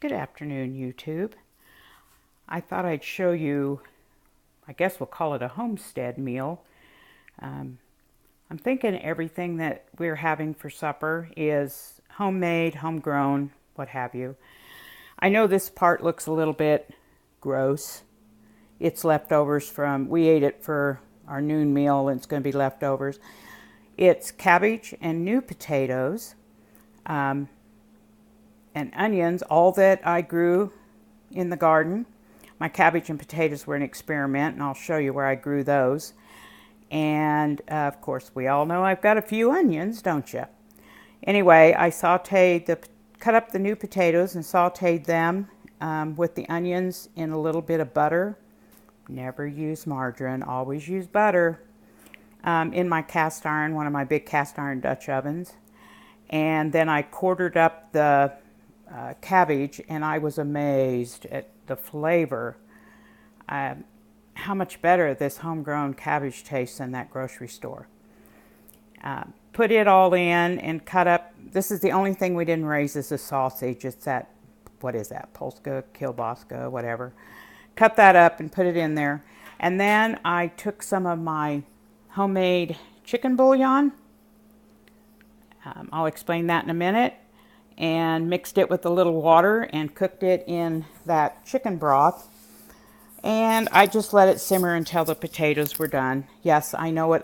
Good afternoon, YouTube. I thought I'd show you, I guess we'll call it a homestead meal. I'm thinking everything that we're having for supper is homemade, homegrown, what have you. I know this part looks a little bit gross. It's leftovers from, we ate it for our noon meal and it's going to be leftovers. It's cabbage and new potatoes. And onions, all that I grew in the garden. My cabbage and potatoes were an experiment, and I'll show you where I grew those. And of course, we all know I've got a few onions, don't you? Anyway, I cut up the new potatoes and sauteed them with the onions in a little bit of butter. Never use margarine, always use butter. In my cast iron, one of my big cast iron Dutch ovens. And then I quartered up the cabbage, and I was amazed at the flavor. How much better this homegrown cabbage tastes than that grocery store. Put it all in and cut up. This is the only thing we didn't raise is the sausage. It's that, what is that, Polska, kielbasa, whatever. Cut that up and put it in there. And then I took some of my homemade chicken bouillon. I'll explain that in a minute. And mixed it with a little water and cooked it in that chicken broth. And I just let it simmer until the potatoes were done. Yes, I know it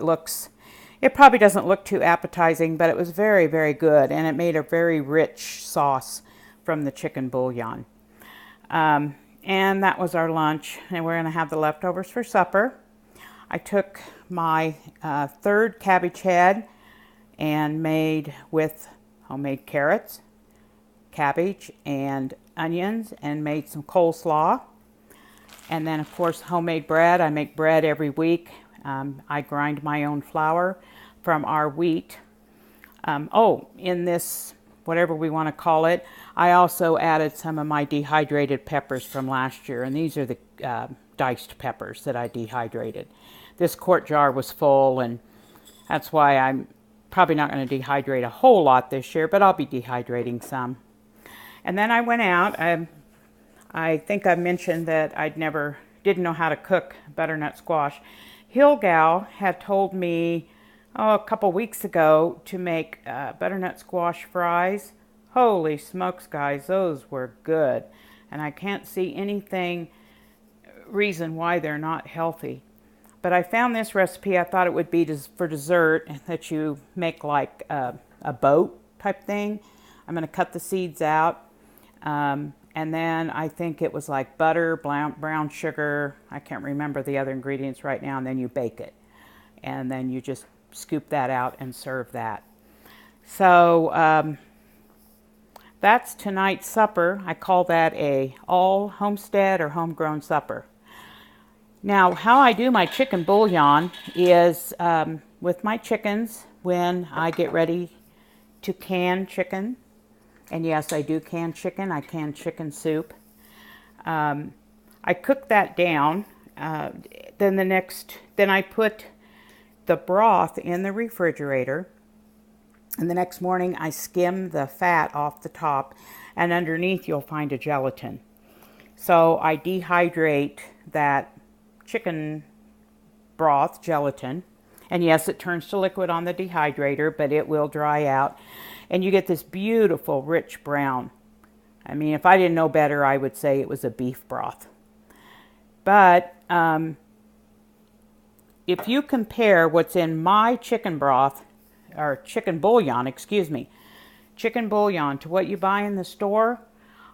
probably doesn't look too appetizing, but it was very, very good. And it made a very rich sauce from the chicken bouillon. And that was our lunch. And we're going to have the leftovers for supper. I took my third cabbage head and made with homemade carrots, cabbage, and onions, and made some coleslaw. And then, of course, homemade bread. I make bread every week. I grind my own flour from our wheat. In this, whatever we want to call it, I also added some of my dehydrated peppers from last year. And these are the diced peppers that I dehydrated. This quart jar was full, and that's why I'm probably not going to dehydrate a whole lot this year, but I'll be dehydrating some. And then I went out. I think I mentioned that didn't know how to cook butternut squash. Hilgal had told me a couple weeks ago to make butternut squash fries. Holy smokes, guys, those were good. And I can't see reason why they're not healthy. But I found this recipe. I thought it would be for dessert, that you make like a boat type thing. I'm going to cut the seeds out. And then I think it was like butter, brown sugar. I can't remember the other ingredients right now. And then you bake it. And then you just scoop that out and serve that. So that's tonight's supper. I call that a all homestead or homegrown supper. Now, how I do my chicken bouillon is with my chickens when I get ready to can chicken. And yes, I do can chicken. I can chicken soup. I cook that down. Then I put the broth in the refrigerator. And the next morning I skim the fat off the top. And underneath you'll find a gelatin. So I dehydrate that chicken broth gelatin. And yes, it turns to liquid on the dehydrator, but it will dry out. And you get this beautiful, rich brown. I mean, if I didn't know better, I would say it was a beef broth. But if you compare what's in my chicken broth, or chicken bouillon to what you buy in the store,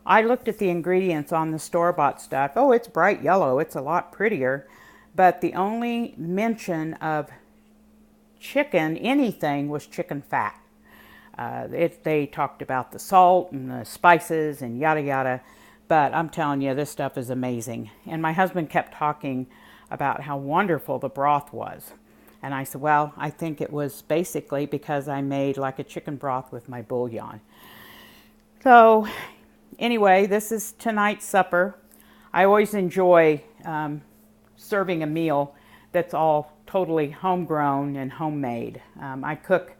I looked at the ingredients on the store-bought stuff. Oh, it's bright yellow. It's a lot prettier. But the only mention of chicken, anything, was chicken fat. They talked about the salt and the spices and yada yada, but I'm telling you, this stuff is amazing. And my husband kept talking about how wonderful the broth was. And I said, well, I think it was basically because I made like a chicken broth with my bouillon. So anyway, this is tonight's supper. I always enjoy serving a meal that's all totally homegrown and homemade. I cook,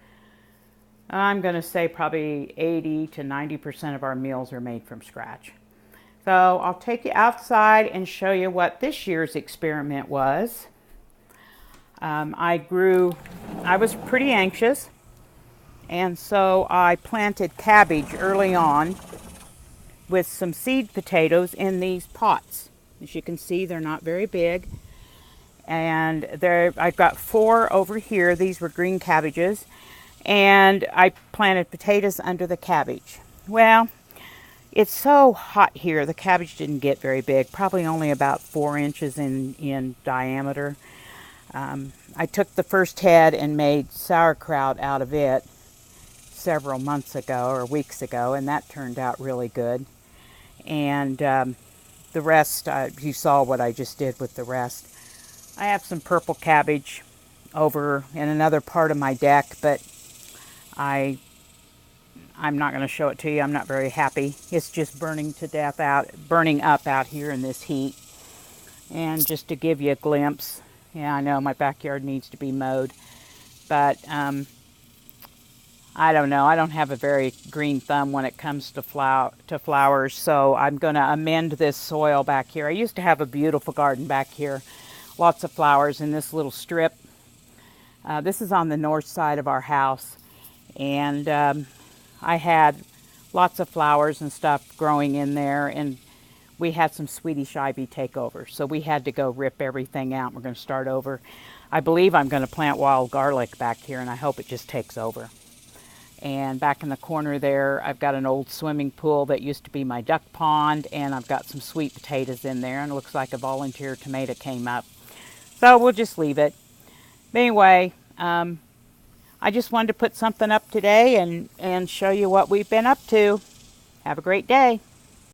I'm going to say probably 80 to 90% of our meals are made from scratch. So I'll take you outside and show you what this year's experiment was. I was pretty anxious, and so I planted cabbage early on with some seed potatoes in these pots. As you can see, they're not very big. And I've got 4 over here. These were green cabbages. And I planted potatoes under the cabbage. Well, it's so hot here. The cabbage didn't get very big, probably only about 4 inches in diameter. I took the first head and made sauerkraut out of it several months ago or weeks ago, and that turned out really good. And the rest, you saw what I just did with the rest. I have some purple cabbage over in another part of my deck, but I'm not going to show it to you. I'm not very happy. It's just burning up out here in this heat. And just to give you a glimpse, yeah, I know my backyard needs to be mowed, but I don't know. I don't have a very green thumb when it comes to flowers, so I'm going to amend this soil back here. I used to have a beautiful garden back here, lots of flowers in this little strip. This is on the north side of our house, and I had lots of flowers and stuff growing in there, and we had some Swedish ivy take over, so we had to go rip everything out. We're going to start over. I believe I'm going to plant wild garlic back here, and I hope it just takes over. And back in the corner there, I've got an old swimming pool that used to be my duck pond, and I've got some sweet potatoes in there, and it looks like a volunteer tomato came up. So we'll just leave it. But anyway, I just wanted to put something up today and show you what we've been up to. Have a great day.